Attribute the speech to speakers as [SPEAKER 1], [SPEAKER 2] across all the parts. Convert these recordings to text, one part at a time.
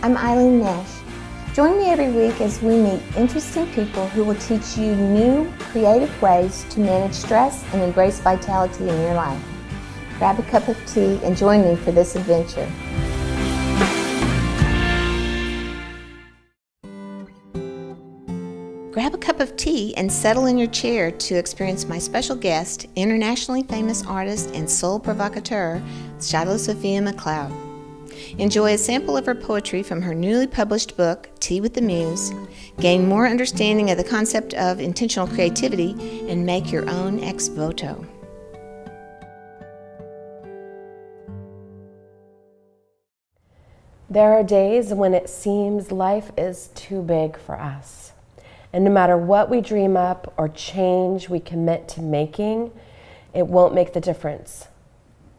[SPEAKER 1] I'm Eileen Nash. Join me every week as we meet interesting people who will teach you new, creative ways to manage stress and embrace vitality in your life. Grab a cup of tea and join me for this adventure. Grab a cup of tea and settle in your chair to experience my special guest, internationally famous artist and soul provocateur, Shiloh Sophia McCloud. Enjoy a sample of her poetry from her newly published book, Tea with the Muse, gain more understanding of the concept of intentional creativity, and make your own ex voto.
[SPEAKER 2] There are days when it seems life is too big for us. And no matter what we dream up or change we commit to making, it won't make the difference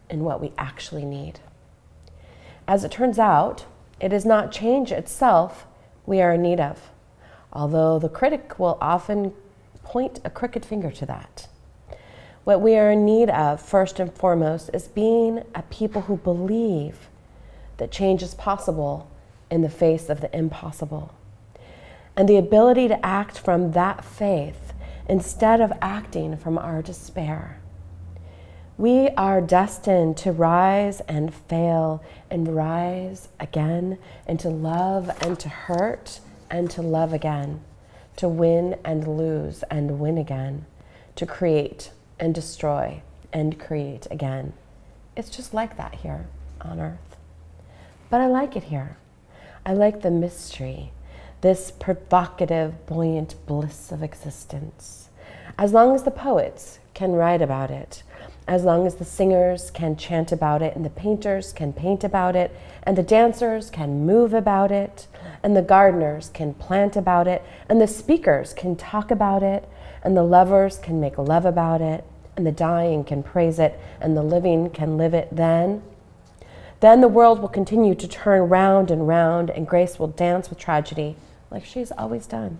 [SPEAKER 2] in what we actually need. As it turns out, it is not change itself we are in need of, although the critic will often point a crooked finger to that. What we are in need of, first and foremost, is being a people who believe that change is possible in the face of the impossible, and the ability to act from that faith instead of acting from our despair. We are destined to rise and fail and rise again, and to love and to hurt and to love again, to win and lose and win again, to create and destroy and create again. It's just like that here on Earth. But I like it here. I like the mystery, this provocative, buoyant bliss of existence. As long as the poets can write about it, as long as the singers can chant about it, and the painters can paint about it, and the dancers can move about it, and the gardeners can plant about it, and the speakers can talk about it, and the lovers can make love about it, and the dying can praise it, and the living can live it, then the world will continue to turn round and round, and grace will dance with tragedy like she's always done.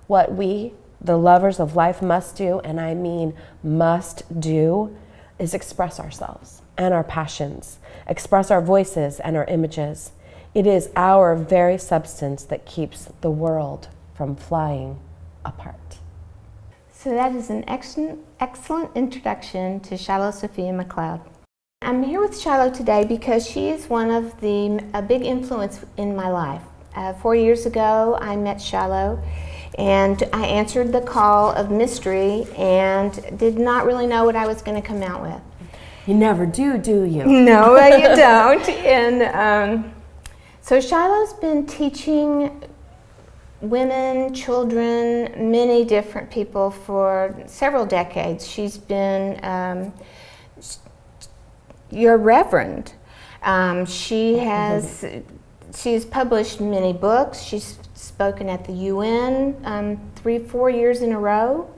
[SPEAKER 2] What we, the lovers of life, must do, and I mean must do, is express ourselves and our passions, express our voices and our images. It is our very substance that keeps the world from flying apart.
[SPEAKER 1] So that is an excellent introduction to Shiloh Sophia McCloud. I'm here with Shiloh today because she is one of a big influence in my life. 4 years ago, I met Shiloh, and I answered the call of mystery and did not really know what I was going to come out with.
[SPEAKER 2] You never do you?
[SPEAKER 1] No, you don't. And so Shiloh's been teaching women, children, many different people for several decades. She's been your reverend. She's published many books. She's spoken at the UN 3-4 years in a row,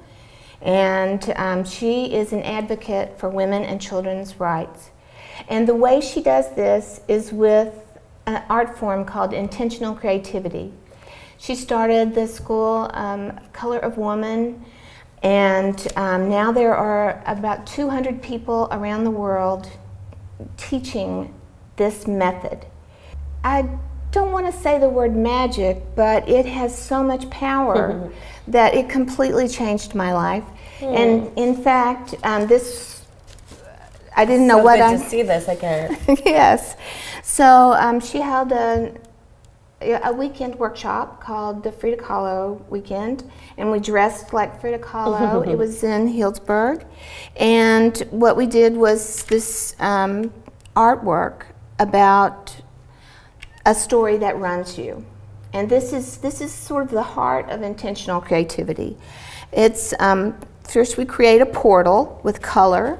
[SPEAKER 1] and she is an advocate for women and children's rights. And the way she does this is with an art form called intentional creativity. She started the school Color of Woman, and now there are about 200 people around the world teaching this method. I don't want to say the word magic, but it has so much power that it completely changed my life. And in fact, I didn't know what I...
[SPEAKER 2] to see this, I can't.
[SPEAKER 1] Yes. So she held a weekend workshop called the Frida Kahlo Weekend, and we dressed like Frida Kahlo. It was in Healdsburg. And what we did was this artwork about a story that runs you. And this is sort of the heart of intentional creativity. It's first we create a portal with color,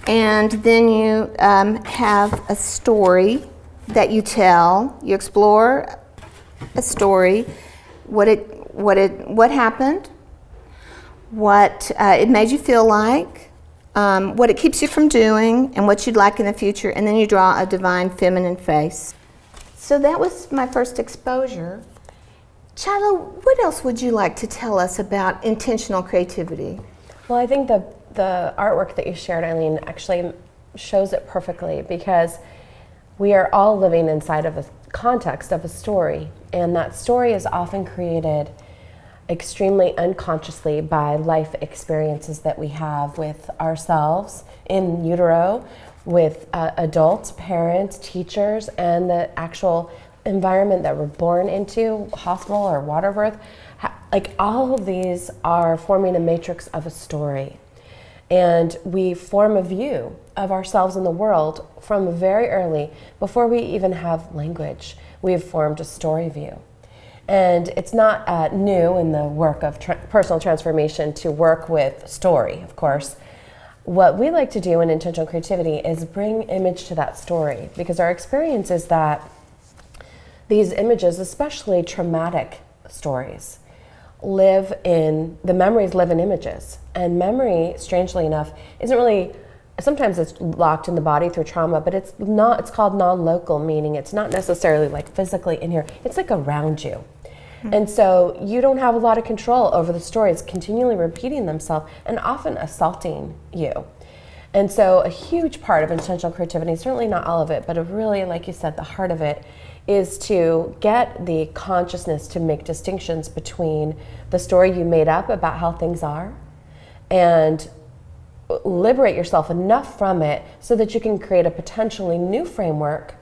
[SPEAKER 1] and then you have a story that you tell. You explore a story, what happened, what it made you feel like, what it keeps you from doing, and what you'd like in the future, and then you draw a divine feminine face. So that was my first exposure. Shiloh, what else would you like to tell us about intentional creativity?
[SPEAKER 2] Well, I think the artwork that you shared, Eileen, actually shows it perfectly, because we are all living inside of a context of a story, and that story is often created extremely unconsciously by life experiences that we have with ourselves in utero, with adults, parents, teachers, and the actual environment that we're born into, hospital or water birth. Like, all of these are forming a matrix of a story. And we form a view of ourselves in the world from very early, before we even have language. We've formed a story view. And it's not new in the work of personal transformation to work with story, of course. What we like to do in intentional creativity is bring image to that story, because our experience is that these images, especially traumatic stories, the memories live in images. And memory, strangely enough, isn't really, sometimes it's locked in the body through trauma, but it's called non-local, meaning it's not necessarily like physically in here, it's like around you. And so you don't have a lot of control over the stories continually repeating themselves and often assaulting you. And so a huge part of intentional creativity, certainly not all of it, but really, like you said, the heart of it is to get the consciousness to make distinctions between the story you made up about how things are and liberate yourself enough from it so that you can create a potentially new framework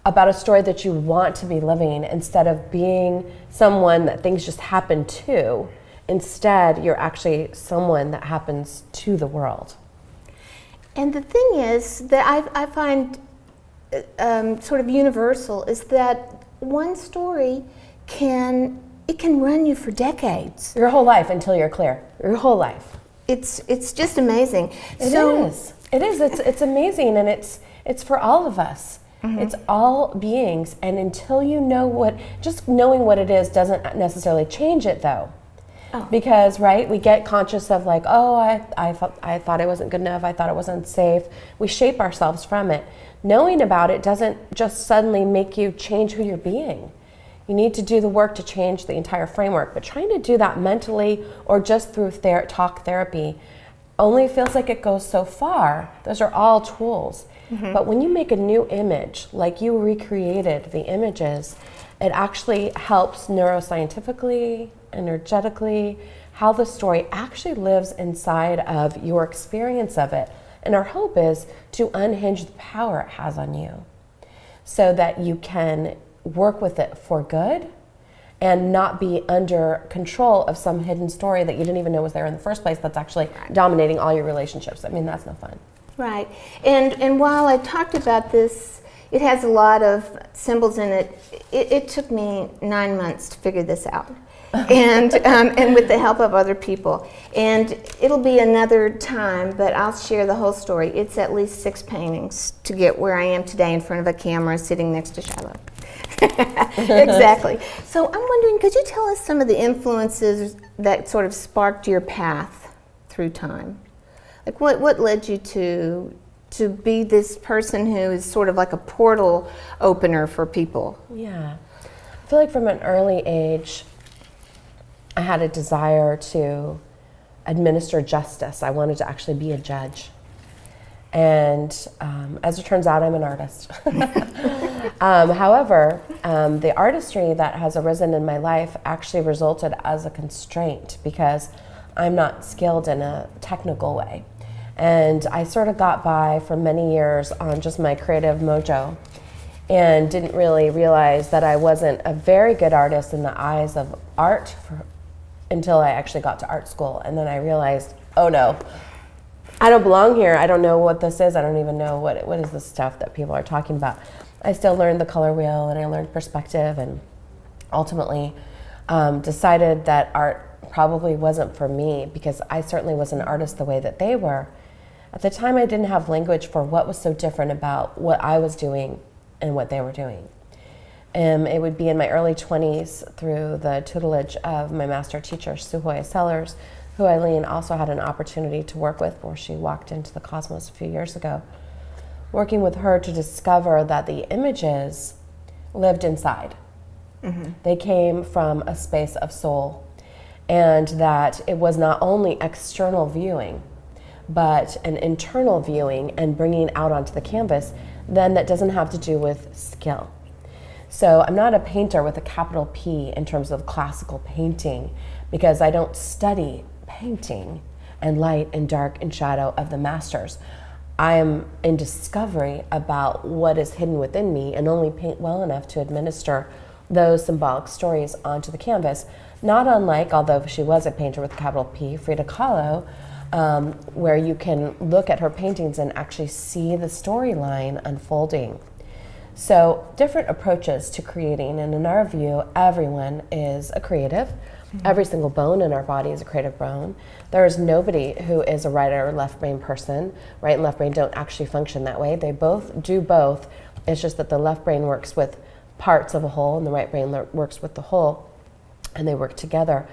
[SPEAKER 2] about a story that you want to be living, instead of being someone that things just happen to. Instead, you're actually someone that happens to the world.
[SPEAKER 1] And the thing is that I find sort of universal is that one story can run you for decades.
[SPEAKER 2] Your whole life until you're clear. Your whole life.
[SPEAKER 1] It's just amazing.
[SPEAKER 2] It is. It's amazing, and it's for all of us. Mm-hmm. It's all beings, and until you know just knowing what it is doesn't necessarily change it, though. Oh. Because, right, we get conscious of like, oh, I thought it wasn't good enough, I thought it wasn't safe. We shape ourselves from it. Knowing about it doesn't just suddenly make you change who you're being. You need to do the work to change the entire framework, but trying to do that mentally or just through talk therapy only feels like it goes so far. Those are all tools. Mm-hmm. But when you make a new image, like you recreated the images, it actually helps neuroscientifically, energetically, how the story actually lives inside of your experience of it. And our hope is to unhinge the power it has on you so that you can work with it for good and not be under control of some hidden story that you didn't even know was there in the first place that's actually dominating all your relationships. I mean, that's no fun.
[SPEAKER 1] Right. And while I talked about this, it has a lot of symbols in it. It took me 9 months to figure this out. And with the help of other people. And it'll be another time, but I'll share the whole story. It's at least 6 paintings to get where I am today in front of a camera sitting next to Shiloh. Exactly. So I'm wondering, could you tell us some of the influences that sort of sparked your path through time? Like what led you to be this person who is sort of like a portal opener for people?
[SPEAKER 2] Yeah. I feel like from an early age, I had a desire to administer justice. I wanted to actually be a judge. And as it turns out, I'm an artist. However, the artistry that has arisen in my life actually resulted as a constraint because I'm not skilled in a technical way. And I sort of got by for many years on just my creative mojo and didn't really realize that I wasn't a very good artist in the eyes of art until I actually got to art school. And then I realized, oh no, I don't belong here. I don't know what this is. I don't even know what is this stuff that people are talking about. I still learned the color wheel and I learned perspective and ultimately decided that art probably wasn't for me because I certainly was an artist the way that they were. At the time, I didn't have language for what was so different about what I was doing and what they were doing. It would be in my early 20s through the tutelage of my master teacher, Suhoya Sellers, who Eileen also had an opportunity to work with before she walked into the cosmos a few years ago. Working with her to discover that the images lived inside. Mm-hmm. They came from a space of soul, and that it was not only external viewing, but an internal viewing and bringing out onto the canvas, then that doesn't have to do with skill. So I'm not a painter with a capital P in terms of classical painting, because I don't study painting and light and dark and shadow of the masters. I am in discovery about what is hidden within me, and only paint well enough to administer those symbolic stories onto the canvas. Not unlike, although she was a painter with a capital P, Frida Kahlo, where you can look at her paintings and actually see the storyline unfolding. So different approaches to creating, and in our view, everyone is a creative. Every single bone in our body is a creative bone. There is nobody who is a right or left brain person. Right and left brain don't actually function that way. They both do both. It's just that the left brain works with parts of a whole and the right brain works with the whole, and they work together.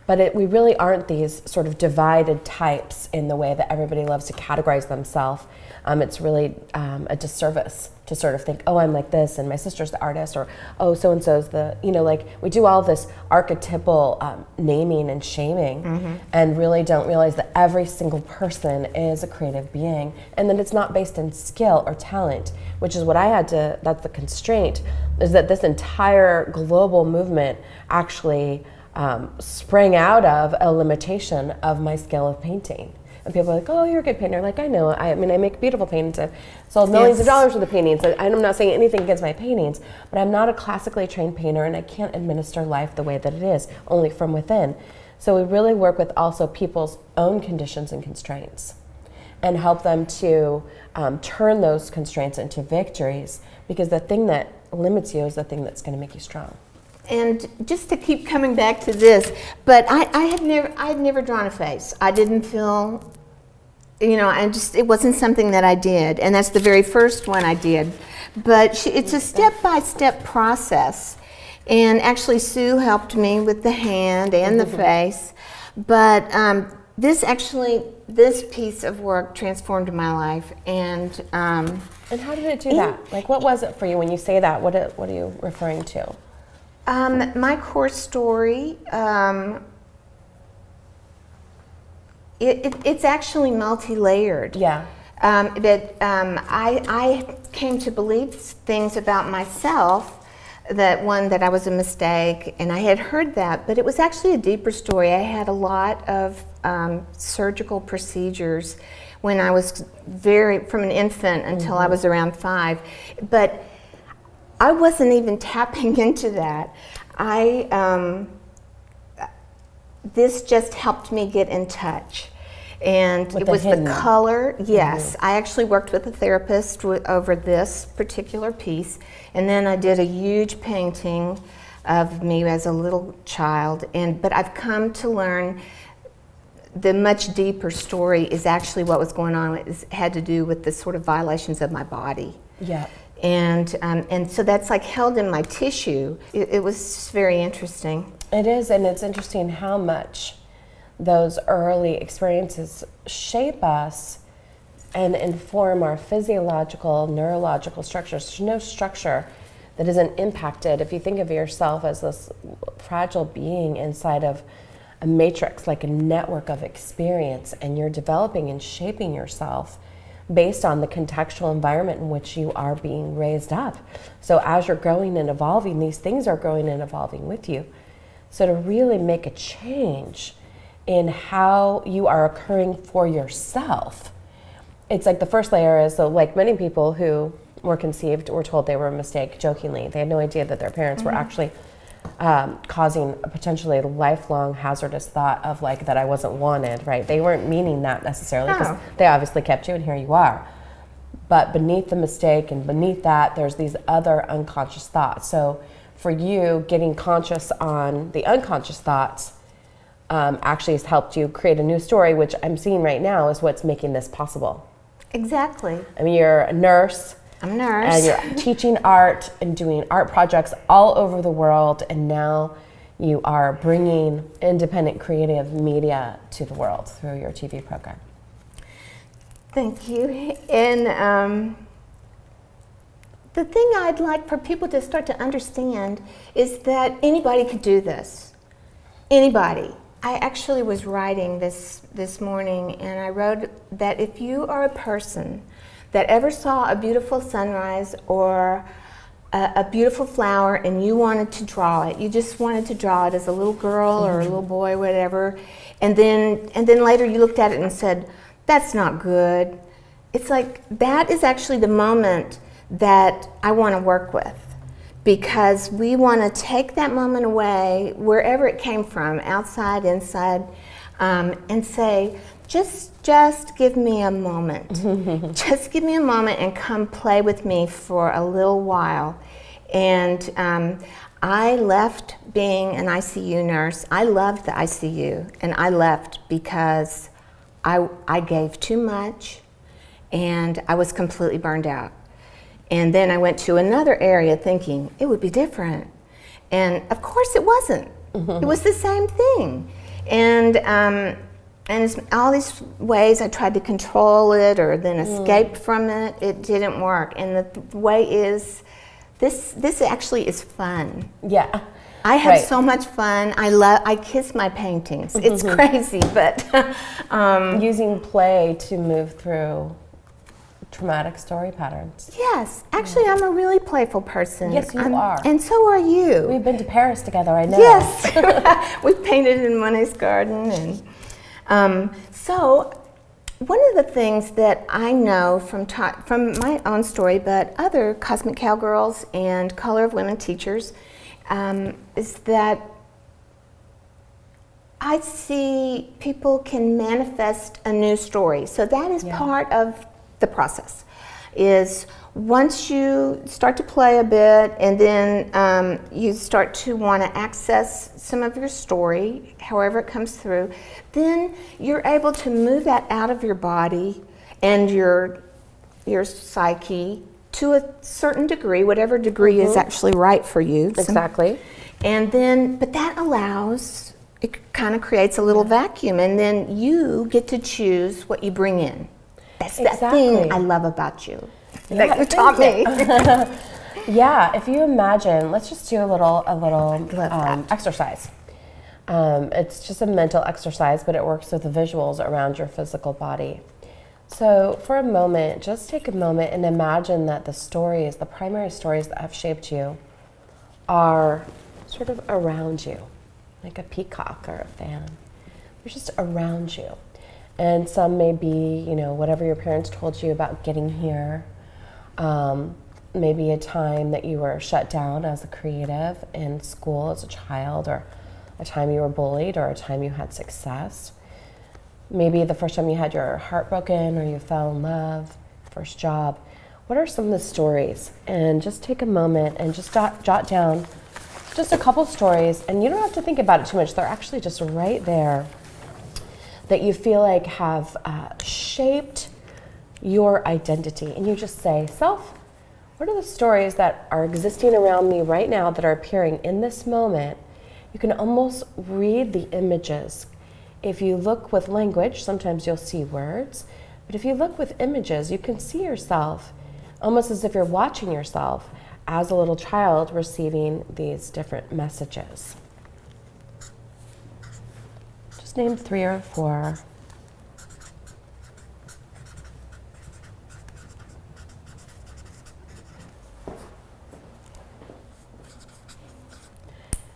[SPEAKER 2] But we really aren't these sort of divided types in the way that everybody loves to categorize themselves. It's really a disservice to sort of think, oh, I'm like this, and my sister's the artist, or oh, so-and-so's the, like we do all this archetypal naming and shaming, and really don't realize that every single person is a creative being, and that it's not based in skill or talent, which is what that's the constraint, is that this entire global movement actually sprang out of a limitation of my skill of painting. And people are like, oh, you're a good painter. Like, I know, I make beautiful paintings. I've sold millions of dollars worth of paintings. I'm not saying anything against my paintings, but I'm not a classically trained painter, and I can't administer life the way that it is, only from within. So we really work with also people's own conditions and constraints, and help them to turn those constraints into victories, because the thing that limits you is the thing that's going to make you strong.
[SPEAKER 1] And just to keep coming back to this, but I had never drawn a face. I didn't feel, it wasn't something that I did, and that's the very first one I did. But it's a step-by-step process, and actually Sue helped me with the hand and the face. But this piece of work transformed my life, and
[SPEAKER 2] how did it do that? Like, what was it for you when you say that? What are you referring to?
[SPEAKER 1] My core story, it's actually multi-layered.
[SPEAKER 2] Yeah.
[SPEAKER 1] I came to believe things about myself, that I was a mistake, and I had heard that, but it was actually a deeper story. I had a lot of surgical procedures when I was from an infant until I was around 5, but I wasn't even tapping into that. This just helped me get in touch. And it was the color, yes. I actually worked with a therapist over this particular piece, and then I did a huge painting of me as a little child. But I've come to learn the much deeper story is actually what was going on. It had to do with the sort of violations of my body.
[SPEAKER 2] Yeah.
[SPEAKER 1] And so that's like held in my tissue. It was very interesting.
[SPEAKER 2] It is, and it's interesting how much those early experiences shape us and inform our physiological, neurological structures. There's no structure that isn't impacted. If you think of yourself as this fragile being inside of a matrix, like a network of experience, and you're developing and shaping yourself based on the contextual environment in which you are being raised up. So as you're growing and evolving, these things are growing and evolving with you. So to really make a change in how you are occurring for yourself, it's like the first layer is, so like many people who were conceived were told they were a mistake jokingly. They had no idea that their parents were actually causing a potentially lifelong hazardous thought of like that I wasn't wanted, right? They weren't meaning that necessarily, because they obviously kept you, and here you are. But beneath the mistake and beneath that, there's these other unconscious thoughts. So for you, getting conscious on the unconscious thoughts actually has helped you create a new story, which I'm seeing right now is what's making this possible.
[SPEAKER 1] Exactly.
[SPEAKER 2] I mean, you're a nurse.
[SPEAKER 1] I'm a nurse.
[SPEAKER 2] And you're teaching art and doing art projects all over the world, and now you are bringing independent creative media to the world through your TV program.
[SPEAKER 1] Thank you. And the thing I'd like for people to start to understand is that anybody could do this. Anybody. I actually was writing this morning, and I wrote that if you are a person that ever saw a beautiful sunrise or a beautiful flower and you wanted to draw it. You just wanted to draw it as a little girl or a little boy, whatever. And then later you looked at it and said, that's not good. It's like, that is actually the moment that I want to work with, because we want to take that moment away, wherever it came from, outside, inside, and say, just give me a moment. Just give me a moment and come play with me for a little while. And I left being an ICU nurse. I loved the ICU, and I left because I gave too much and I was completely burned out. And then I went to another area thinking it would be different. And of course it wasn't. It was the same thing. And it's all these ways I tried to control it or then escape from it, it didn't work. And the way is, this actually is fun.
[SPEAKER 2] Yeah.
[SPEAKER 1] I have so much fun. I kiss my paintings. It's crazy, but
[SPEAKER 2] using play to move through traumatic story patterns.
[SPEAKER 1] Yes, actually, I'm a really playful person.
[SPEAKER 2] Yes, you are.
[SPEAKER 1] And so are you.
[SPEAKER 2] We've been to Paris together, I know.
[SPEAKER 1] Yes, we painted in Monet's garden. And so one of the things that I know from my own story, but other Cosmic Cowgirls and Color of Women teachers, is that I see people can manifest a new story. So that is part of the process. Is once you start to play a bit and then you start to want to access some of your story, however it comes through, then you're able to move that out of your body and your psyche to a certain degree, whatever degree is actually right for you.
[SPEAKER 2] Exactly.
[SPEAKER 1] And then, but that allows, it kind of creates a little vacuum, and then you get to choose what you bring in. That's that thing I love about you. That you taught me.
[SPEAKER 2] Yeah, if you imagine, let's just do a little exercise. It's just a mental exercise, but it works with the visuals around your physical body. So for a moment, just take a moment and imagine that the stories, the primary stories that have shaped you, are sort of around you, like a peacock or a fan. They're just around you. And some may be, whatever your parents told you about getting here. Maybe a time that you were shut down as a creative in school as a child, or a time you were bullied, or a time you had success. Maybe the first time you had your heart broken, or you fell in love, first job. What are some of the stories? And just take a moment and just jot down just a couple stories, and you don't have to think about it too much. They're actually just right there that you feel like have shaped your identity. And you just say, self, what are the stories that are existing around me right now that are appearing in this moment? You can almost read the images. If you look with language, sometimes you'll see words, but if you look with images, you can see yourself almost as if you're watching yourself as a little child receiving these different messages. Just name 3 or 4.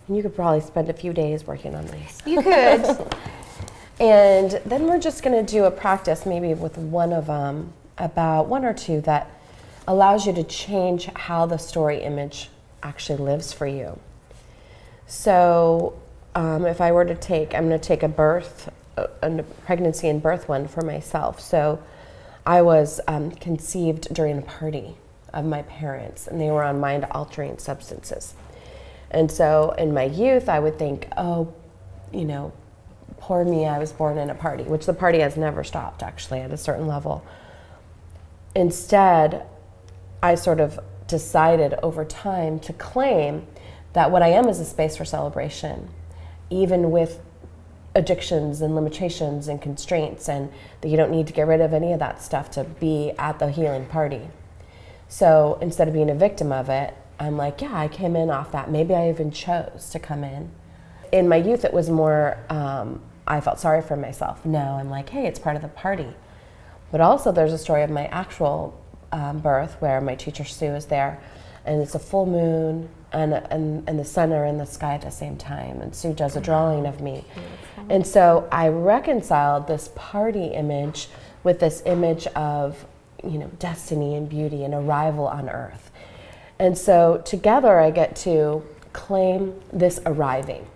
[SPEAKER 2] And you could probably spend a few days working on these.
[SPEAKER 1] You could.
[SPEAKER 2] And then we're just going to do a practice maybe with one of them, about 1 or 2 that allows you to change how the story image actually lives for you. So if I were to take, I'm going to take a pregnancy and birth one for myself. So I was conceived during a party of my parents, and they were on mind-altering substances. And so in my youth, I would think, oh, poor me, I was born in a party, which the party has never stopped, actually, at a certain level. Instead, I sort of decided over time to claim that what I am is a space for celebration, even with addictions and limitations and constraints, and that you don't need to get rid of any of that stuff to be at the healing party. So instead of being a victim of it, I'm like, yeah, I came in off that. Maybe I even chose to come in. In my youth, it was more, I felt sorry for myself. No, I'm like, hey, it's part of the party. But also there's a story of my actual birth where my teacher Sue is there. and it's a full moon, and the sun are in the sky at the same time. And Sue does a drawing of me. And so I reconciled this party image with this image of, destiny and beauty and arrival on earth. And so together I get to claim this arriving.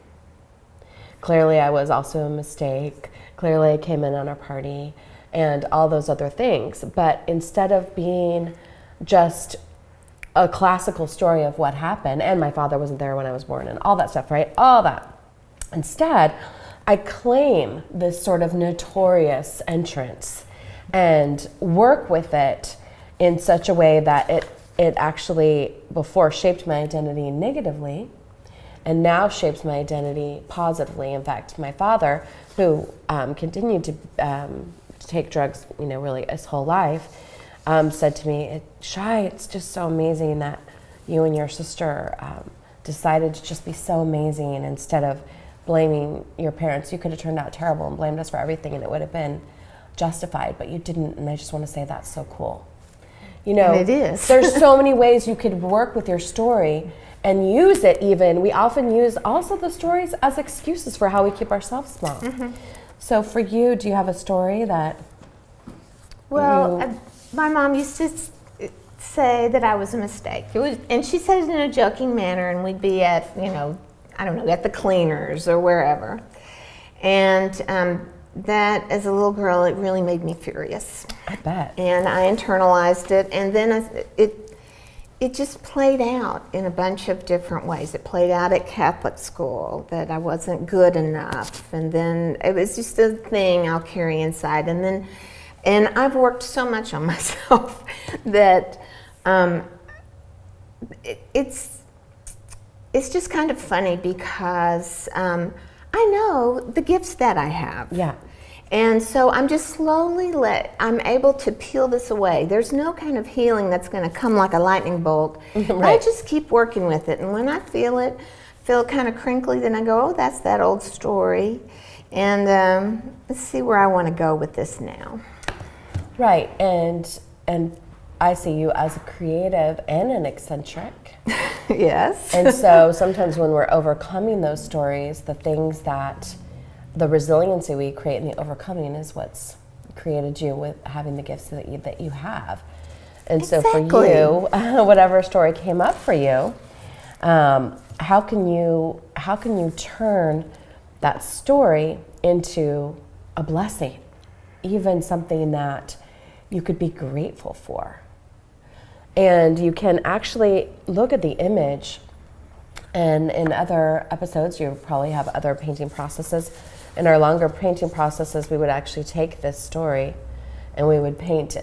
[SPEAKER 2] Clearly I was also a mistake. Clearly I came in on a party and all those other things. But instead of being just a classical story of what happened, and my father wasn't there when I was born and all that stuff, right? All that. Instead, I claim this sort of notorious entrance and work with it in such a way that it actually before shaped my identity negatively and now shapes my identity positively. In fact, my father, who continued to take drugs, really his whole life, said to me, Shai, it's just so amazing that you and your sister decided to just be so amazing. Instead of blaming your parents, you could have turned out terrible and blamed us for everything and it would have been justified, but you didn't. And I just want to say that's so cool. And
[SPEAKER 1] it is.
[SPEAKER 2] There's so many ways you could work with your story and use it even. We often use also the stories as excuses for how we keep ourselves small. Mm-hmm. So for you, do you have a story that
[SPEAKER 1] my mom used to say that I was a mistake. And she said it in a joking manner, and we'd be at, at the cleaners or wherever. And that, as a little girl, it really made me furious.
[SPEAKER 2] I bet.
[SPEAKER 1] And I internalized it, and then it just played out in a bunch of different ways. It played out at Catholic school, that I wasn't good enough, and then it was just a thing I'll carry inside. And I've worked so much on myself that it's just kind of funny because I know the gifts that I have.
[SPEAKER 2] Yeah.
[SPEAKER 1] And so I'm just slowly I'm able to peel this away. There's no kind of healing that's going to come like a lightning bolt.
[SPEAKER 2] Right.
[SPEAKER 1] I just keep working with it. And when I feel kind of crinkly, then I go, oh, that's that old story. And let's see where I want to go with this now.
[SPEAKER 2] Right, and I see you as a creative and an eccentric.
[SPEAKER 1] Yes.
[SPEAKER 2] And so sometimes when we're overcoming those stories, the resiliency we create in the overcoming is what's created you with having the gifts that you have. And
[SPEAKER 1] exactly.
[SPEAKER 2] So for you, whatever story came up for you, how can you turn that story into a blessing, even something that you could be grateful for? And you can actually look at the image, and in other episodes you probably have other painting processes. In our longer painting processes, we would actually take this story and we would paint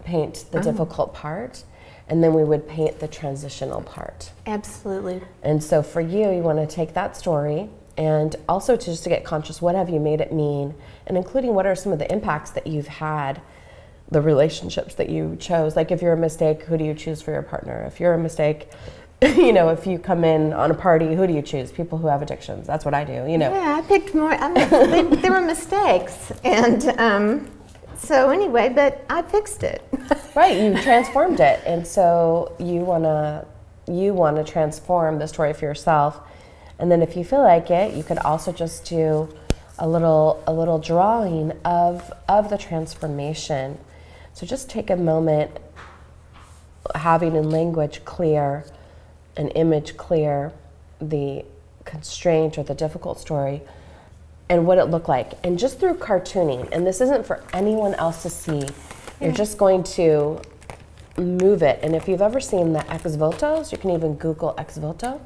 [SPEAKER 2] the difficult part, and then we would paint the transitional part.
[SPEAKER 1] Absolutely.
[SPEAKER 2] And so for you want to take that story and also to get conscious, what have you made it mean, and including what are some of the impacts that you've had, the relationships that you chose. Like if you're a mistake, who do you choose for your partner? If you're a mistake, if you come in on a party, who do you choose? People who have addictions. That's what I do,
[SPEAKER 1] Yeah, I picked more. There were mistakes. And so anyway, but I fixed it.
[SPEAKER 2] Right, you transformed it. And so you wanna transform the story for yourself. And then if you feel like it, you could also just do a little drawing of the transformation. So just take a moment, having in language clear, an image clear, the constraint or the difficult story, and what it looked like. And just through cartooning, and this isn't for anyone else to see, you're just going to move it. And if you've ever seen the ex votos, you can even Google ex voto.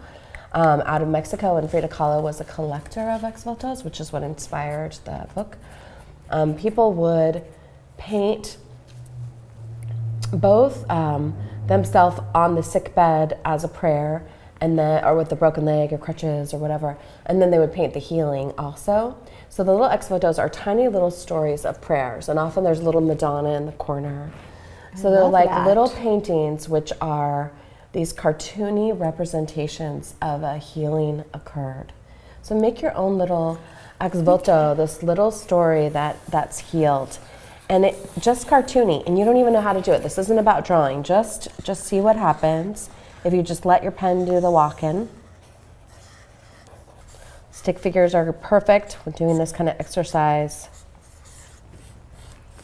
[SPEAKER 2] Out of Mexico, and Frida Kahlo was a collector of ex votos, which is what inspired the book. People would paint both themselves on the sick bed as a prayer, and then, or with the broken leg or crutches or whatever, and then they would paint the healing also. So the little ex votos are tiny little stories of prayers, and often there's a little Madonna in the corner. So they're like little paintings which are these cartoony representations of a healing occurred. So make your own little ex voto, this little story that's healed. And it just cartoony, and you don't even know how to do it. This isn't about drawing, just see what happens. if you just let your pen do the walk-in. Stick figures are perfect. We're doing this kind of exercise.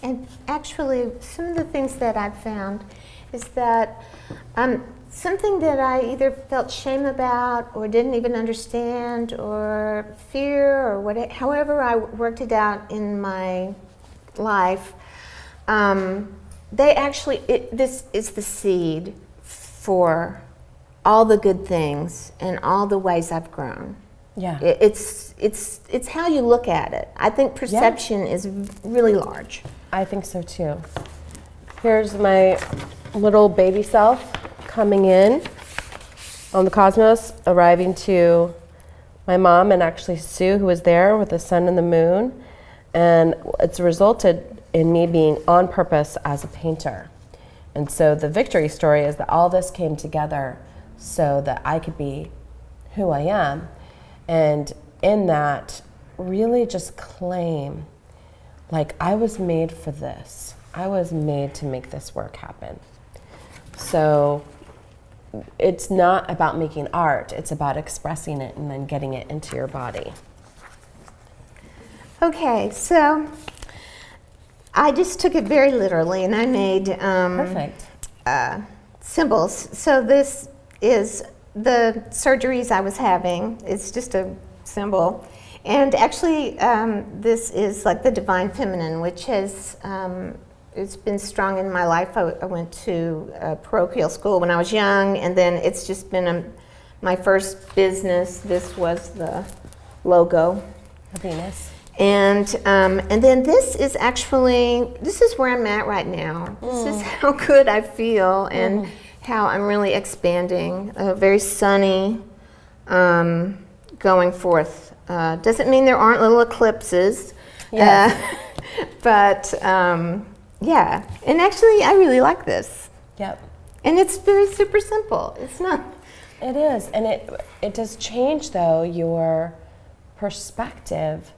[SPEAKER 1] And actually, some of the things that I've found is that something that I either felt shame about or didn't even understand or fear or whatever, however I worked it out in my life, this is the seed for all the good things and all the ways I've grown.
[SPEAKER 2] Yeah.
[SPEAKER 1] It's how you look at it. I think perception is really large.
[SPEAKER 2] I think so too. Here's my little baby self coming in on the cosmos, arriving to my mom and actually Sue, who was there with the sun and the moon. And it's resulted in me being on purpose as a painter. And so the victory story is that all this came together so that I could be who I am. And in that, really just claim, like, I was made for this. I was made to make this work happen. So it's not about making art, it's about expressing it and then getting it into your body.
[SPEAKER 1] Okay, so I just took it very literally and I made
[SPEAKER 2] Perfect.
[SPEAKER 1] symbols. So this is the surgeries I was having. It's just a symbol. And actually, this is like the divine feminine, which has it's been strong in my life. I went to parochial school when I was young, and then it's just been my first business. This was the logo.
[SPEAKER 2] A Venus.
[SPEAKER 1] And then this is where I'm at right now. This is how good I feel and how I'm really expanding. Very sunny, going forth. Doesn't mean there aren't little eclipses.
[SPEAKER 2] Yes.
[SPEAKER 1] But yeah, and actually I really like this.
[SPEAKER 2] Yep.
[SPEAKER 1] And it's very super simple. It's not.
[SPEAKER 2] It is, and it does change though your perspective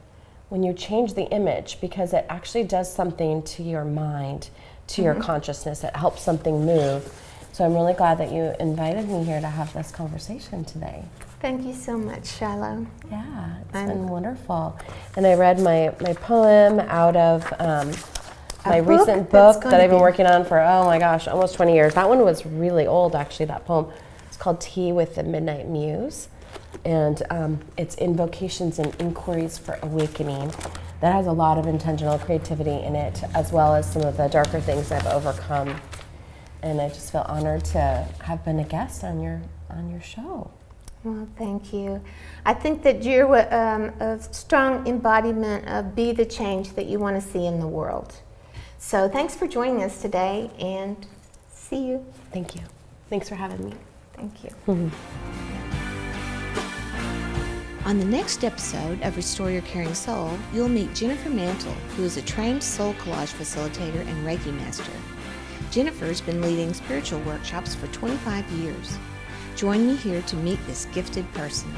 [SPEAKER 2] when you change the image, because it actually does something to your mind, to your consciousness. It helps something move. So I'm really glad that you invited me here to have this conversation today.
[SPEAKER 1] Thank you so much, Shiloh.
[SPEAKER 2] Yeah, it's been wonderful. And I read my poem out of my recent book that I've been working on for, oh my gosh, almost 20 years. That one was really old, actually, that poem. It's called Tea with the Midnight Muse. And it's invocations and inquiries for awakening. That has a lot of intentional creativity in it, as well as some of the darker things I've overcome. And I just feel honored to have been a guest on your show.
[SPEAKER 1] Well, thank you. I think that you're a strong embodiment of be the change that you want to see in the world. So thanks for joining us today, and see you.
[SPEAKER 2] Thank you. Thanks for having me.
[SPEAKER 1] Thank you.
[SPEAKER 3] On the next episode of Restore Your Caring Soul, you'll meet Jennifer Mantle, who is a trained soul collage facilitator and Reiki master. Jennifer's been leading spiritual workshops for 25 years. Join me here to meet this gifted person.